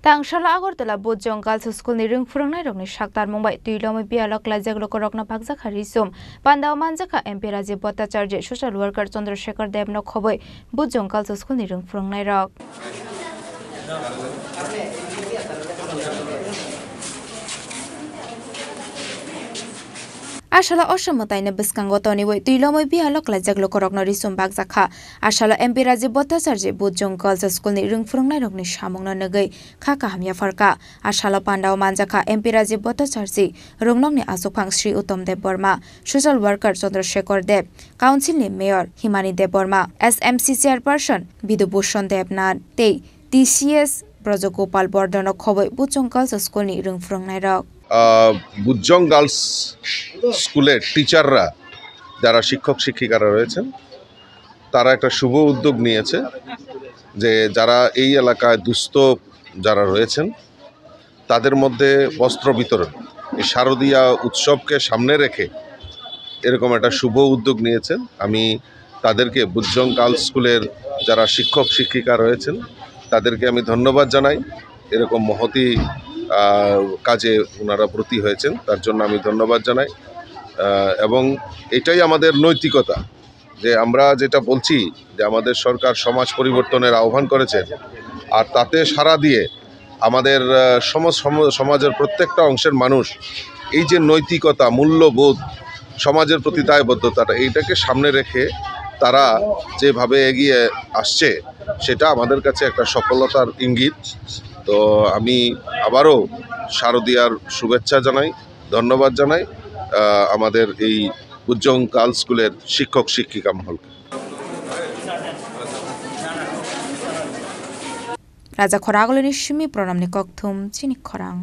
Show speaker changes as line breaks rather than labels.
Tangshala Agortala Bojong Girls School ni ring furungnai rokni saktar Mumbai tuilomai bialok laijak rokna bakjak harisum Pandao manjaka MP Rajiv Bhattacharya social worker Chandrasekhar Dev no khoboi Bojong Girls School ni ring furungnai rok Ashala Oshamotaina Biskango Tony Way tuilomai bialok laijak rokna risum bakjakha Ashala MP Rajiv Bhattacharya Bojong Girls School ni ring furungnai rokni samungna nagai khaka hamya farka Ashala Pandao manjaka MP Rajiv Bhattacharya rongnok ni asopang Sri Uttam Dev Burma social worker Chandrasekhar Dev council ni mayor Himani Dev Burma SMC chairperson Bidubhushan Devnath tei TCS Brajagopal Bordano khoboi Bojong Girls School ni ring furungnai rok
বুজং girls স্কুলের টিচাররা যারা শিক্ষক শিক্ষিকারা রয়েছেন তারা একটা শুভ উদ্যোগ নিয়েছে যে যারা এই এলাকায় দুস্থ যারা রয়েছেন তাদের মধ্যে বস্ত্র বিতরণ এই শারদীয়া উৎসবকে সামনে রেখে এরকম একটা শুভ উদ্যোগ নিয়েছেন আমি তাদেরকে বুজং গার্লস স্কুলের যারা শিক্ষক শিক্ষিকা রয়েছেন তাদেরকে আমি ধন্যবাদ জানাই এরকম মহতি কাজে ওনারা ব্রতী হয়েছেন তার জন্য আমি ধন্যবাদ জানাই এবং এটাই আমাদের নৈতিকতা যে আমরা যেটা বলছি যে আমাদের সরকার সমাজ পরিবর্তনের আহ্বান করেছেন আর তাতে সাড়া দিয়ে আমাদের সমাজের প্রত্যেকটা অংশের মানুষ এই যে নৈতিকতা মূল্যবোধ সমাজের প্রতি দায়বদ্ধতাটা এইটাকে সামনে রেখে তারা যেভাবে এগিয়ে আসছে সেটা আমাদের কাছে একটা সফলতার ইঙ্গিত তো আমি আবারও শারদীয়ার শুভেচ্ছা জানাই ধন্যবাদ জানাই আমাদের এই বুজং গার্লস স্কুলের শিক্ষক শিক্ষিকা মহলকে
Raja Khoragolini Shimi Pronamni Kokthum Chini Khorang